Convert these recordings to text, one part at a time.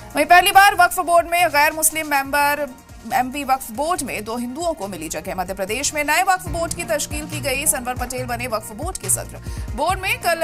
वहीं पहली बार वक्फ बोर्ड में गैर मुस्लिम मेंबर एमपी वक्फ बोर्ड में 2 हिंदुओं को मिली जगह। मध्य प्रदेश में नए वक्फ बोर्ड की तश्कील की गई। सनवर पटेल बने वक्फ बोर्ड के सदर। बोर्ड में कल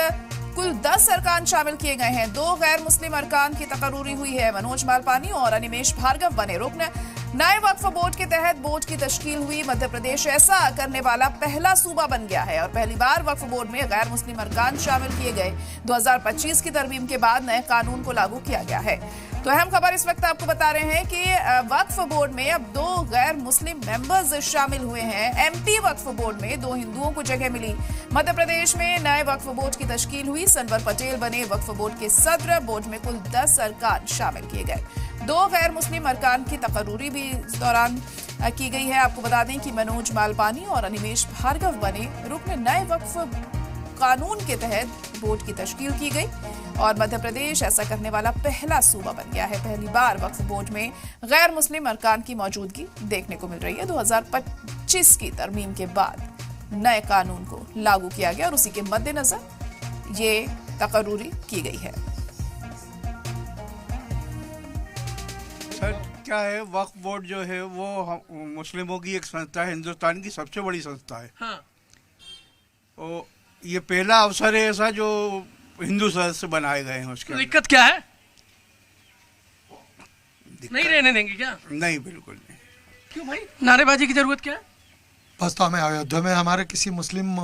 कुल 10 अरकान शामिल किए गए हैं। 2 गैर मुस्लिम अरकान की तकर्रूरी हुई है। मनोज मालपानी और अनिमेश भार्गव बने रुकन। नए वक्फ बोर्ड के तहत बोर्ड की तश्कील हुई। मध्य प्रदेश ऐसा करने वाला पहला सूबा बन गया है और पहली बार वक्फ बोर्ड में गैर मुस्लिम अरकान शामिल किए गए। 2025 की तरमीम के बाद नए कानून को लागू किया गया है। तो अहम खबर इस वक्त आपको बता रहे हैं कि वक्फ बोर्ड में अब 2 गैर मुस्लिम मेंबर्स शामिल हुए हैं। एमपी वक्फ बोर्ड में 2 हिंदुओं को जगह मिली। मध्य प्रदेश में नए वक्फ बोर्ड की तश्कील हुई। सनवर पटेल बने वक्फ बोर्ड के सदर। बोर्ड में कुल 10 अरकान शामिल किए गए। 2 गैर मुस्लिम अरकान की तकर्रूरी भी इस दौरान की गई है। आपको बता दें कि मनोज मालपानी और अनिमेश भार्गव बने रुकन। नए वक्फ कानून के तहत बोर्ड की तश्कील की गई और मध्य प्रदेश ऐसा करने वाला पहला सूबा बन गया है। पहली बार वक्फ बोर्ड में गैर मुस्लिम अरकान की मौजूदगी देखने को मिल रही है। 2025 की तरमीम के बाद नए कानून को लागू किया गया और उसी के मद्देनजर ये तकर्रूरी की गई है। सर क्या है, वक्फ बोर्ड जो है वो मुस्लिमों की एक संस्था है, हिंदुस्तान की सबसे बड़ी संस्था है। हाँ। तो ये पहला अवसर है ऐसा जो हिंदू सदस्य बनाए गए हैं। उसके दिक्कत क्या है? नहीं रहने देंगे क्या? नहीं, बिल्कुल नहीं। क्यों भाई, नारेबाजी की जरूरत क्या है? बस तो हमें अयोध्या में हमारे किसी मुस्लिम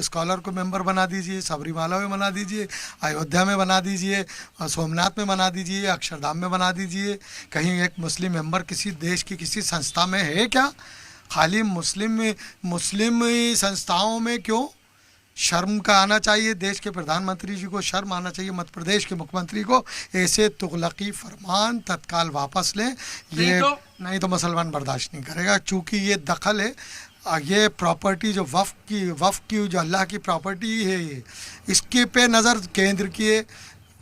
स्कॉलर को मेंबर बना दीजिए, सबरीमाला में बना दीजिए, अयोध्या में बना दीजिए, सोमनाथ में बना दीजिए, अक्षरधाम में बना दीजिए। कहीं एक मुस्लिम मेंबर किसी देश की किसी संस्था में है क्या? खाली मुस्लिम संस्थाओं में क्यों? शर्म का आना चाहिए। देश के प्रधानमंत्री जी को शर्म आना चाहिए। मध्य प्रदेश के मुख्यमंत्री को ऐसे तुगलकी फरमान तत्काल वापस लें। ये नहीं तो मुसलमान बर्दाश्त नहीं करेगा, क्योंकि ये दखल है। ये प्रॉपर्टी जो वफ़ की जो अल्लाह की प्रॉपर्टी है, इसके पे नज़र केंद्र किए।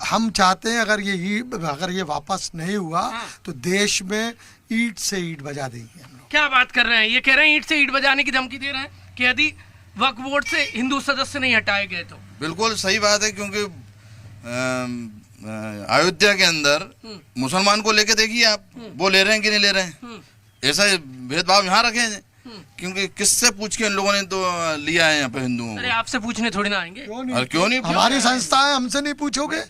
हम चाहते हैं अगर ये वापस नहीं हुआ तो देश में ईंट से ईंट बजा देंगे हम लोग। क्या बात कर रहे हैं? ये कह रहे हैं ईंट से ईंट बजाने की धमकी दे रहे हैं कि यदि वक्फ बोर्ड से हिंदू सदस्य नहीं हटाए गए तो। बिल्कुल सही बात है, क्योंकि अयोध्या के अंदर मुसलमान को लेके देखिए आप, वो ले रहे हैं कि नहीं ले रहे हैं। ऐसा भेदभाव यहाँ रखे हैं, क्योंकि किससे पूछ के इन लोगों ने तो लिया है यहाँ पे हिंदुओं। अरे आपसे पूछने थोड़ी ना आएंगे। क्यों नहीं? हमारी संस्था है, हमसे नहीं पूछोगे?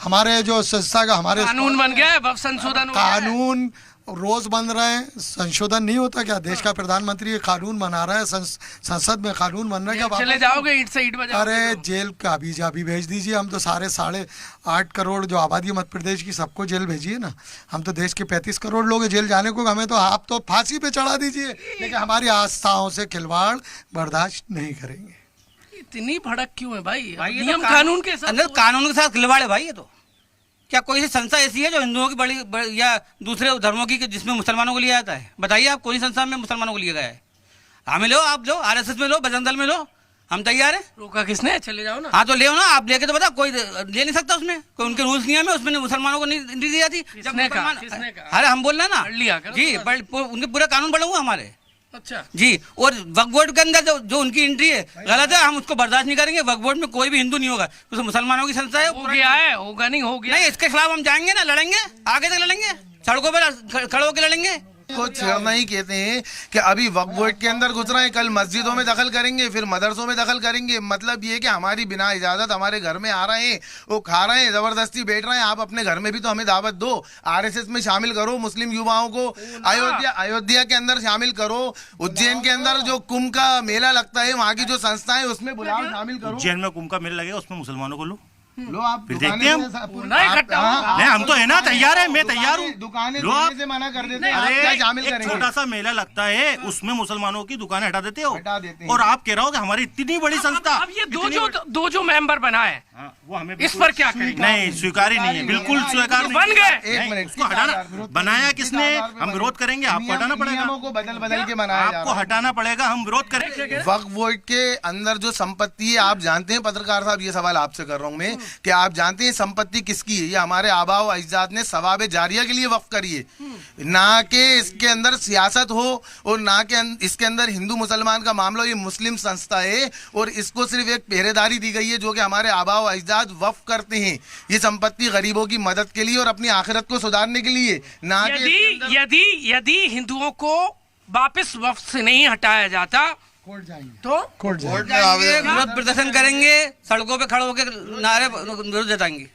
हमारे जो संस्था का हमारे कानून बन गया है, वक्फ संशोधन कानून रोज बन रहे हैं। संशोधन नहीं होता क्या? देश का प्रधानमंत्री कानून बना रहा है, संसद में कानून बन रहा है क्या? चले जाओगे ईंट से ईंट बजाओगे? अरे जेल का अभी भेज दीजिए। हम तो सारे 8.5 करोड़ जो आबादी मध्य प्रदेश की, सबको जेल भेजिए ना। हम तो देश के 35 करोड़ लोग जेल जाने को, हमें तो आप तो फांसी पे चढ़ा दीजिए, लेकिन हमारी आस्थाओं से खिलवाड़ बर्दाश्त नहीं करेंगे। इतनी भड़क क्यों है भाई? नियम कानून के साथ, कानून के साथ खिलवाड़ है भाई। ये तो क्या कोई सी संस्था ऐसी है जो हिंदुओं की बड़ी या दूसरे धर्मों की जिसमें मुसलमानों को लिया जाता है? बताइए आप, कोई संस्था में मुसलमानों को लिया गया है? हमें लो, आप लो, आरएसएस में लो, बजरंग दल में लो, हम तैयार हैं। रोका किसने? चले जाओ ना। हाँ तो ले ना, आप लेके तो बता, कोई ले नहीं सकता उसमें, कोई उनके रूल्स नहीं है, उसमें मुसलमानों को नहीं दी जाती। अरे हम बोल रहे हैं ना जी, उनके पूरे कानून बढ़ाऊंगा हमारे। अच्छा जी, और वक्फ बोर्ड के अंदर जो उनकी एंट्री है गलत है, हम उसको बर्दाश्त नहीं करेंगे। वक्फ बोर्ड में कोई भी हिंदू नहीं होगा, उसे मुसलमानों की संस्था है। हो गया है, होगा नहीं हो गया नहीं, इसके खिलाफ हम जाएंगे ना, लड़ेंगे, आगे तक लड़ेंगे, सड़कों पर खड़े होकर लड़ेंगे। को छेड़ना ही कहते हैं कि अभी वक्फ बोर्ड के अंदर घुस रहे हैं, कल मस्जिदों में दखल करेंगे, फिर मदरसों में दखल करेंगे। मतलब ये कि हमारी बिना इजाजत हमारे घर में आ रहे हैं, वो खा रहे हैं, जबरदस्ती बैठ रहे हैं। आप अपने घर में भी तो हमें दावत दो, आरएसएस में शामिल करो, मुस्लिम युवाओं को अयोध्या के अंदर शामिल करो, उज्जैन के अंदर जो कुंभ का मेला लगता है वहाँ की जो संस्था है उसमें बुलाओ, शामिल करो। उज्जैन में कुंभ का मेला लगेगा, उसमें मुसलमानों को लो, लो आप फिर देखते हैं हम। नहीं, हम तो है ना, तैयार है, मैं तैयार हूँ। दुकानें से मना कर देते हैं, आप क्या शामिल करेंगे? छोटा सा मेला लगता है, उसमें मुसलमानों की दुकानें हटा देते हो, हटा देते हैं। और आप कह रहे हो कि हमारी इतनी बड़ी संस्था। अब ये दो जो मेंबर बना है, वो हमें इस पर क्या कहेंगे? नहीं, स्वीकार ही नहीं है, बिल्कुल स्वीकार नहीं। बन गए। एक मिनट, उसको हटाना, बनाया किसने? हम विरोध करेंगे, आपको हटाना पड़ेगा। नियमों को बदल के बनाया जा रहा है। आपको हटाना पड़ेगा, हम विरोध करेंगे। वक्फ बोर्ड के अंदर जो संपत्ति है, आप जानते हैं पत्रकार साहब, ये सवाल आपसे कर रहा हूँ मैं, कि आप जानते हैं संपत्ति किसकी है? ये हमारे आबा व अजदाद ने सवाब जारिया के लिए वक्फ करी है, ना कि इसके अंदर सियासत हो और ना कि इसके अंदर हिंदू मुसलमान का मामला। ये मुस्लिम संस्था है और इसको सिर्फ एक पहरेदारी दी गई है जो कि हमारे आबा व अजदाद वक्फ करते हैं। ये संपत्ति गरीबों की मदद के लिए और अपनी आखिरत को सुधारने के लिए, ना कि यदि हिंदुओं को वापस वक्फ से नहीं हटाया जाता कोर्ट जाएंगे, तो कोर्ट जाएंगे। कोर्ट में आवेदन विरोध प्रदर्शन करेंगे, सड़कों पे खड़े होकर नारे विरोध जताएंगे।